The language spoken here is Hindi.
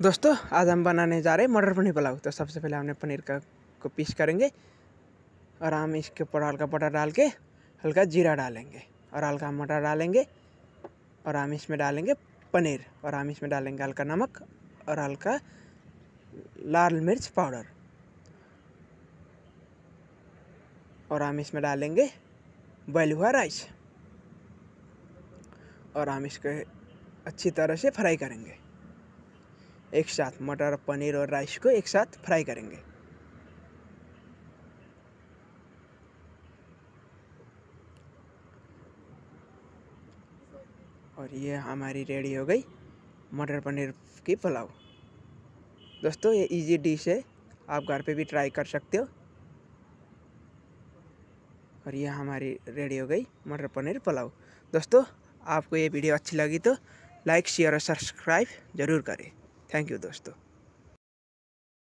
दोस्तों आज हम बनाने जा रहे हैं मटर पनीर पुलाव। तो सबसे पहले हमने पनीर को पीस करेंगे और हम इसके ऊपर हल्का बटर डाल के हल्का जीरा डालेंगे और हल्का मटर डालेंगे और हम इसमें डालेंगे पनीर और हम इसमें डालेंगे हल्का नमक और हल्का लाल मिर्च पाउडर और हम इसमें डालेंगे बॉयल हुआ राइस और हम इसको अच्छी तरह से फ्राई करेंगे। एक साथ मटर पनीर और राइस को एक साथ फ्राई करेंगे। और ये हमारी रेडी हो गई मटर पनीर की पुलाव। दोस्तों ये इजी डिश है, आप घर पे भी ट्राई कर सकते हो। और ये हमारी रेडी हो गई मटर पनीर पुलाव। दोस्तों आपको ये वीडियो अच्छी लगी तो लाइक शेयर और सब्सक्राइब ज़रूर करें। थैंक यू दोस्तों।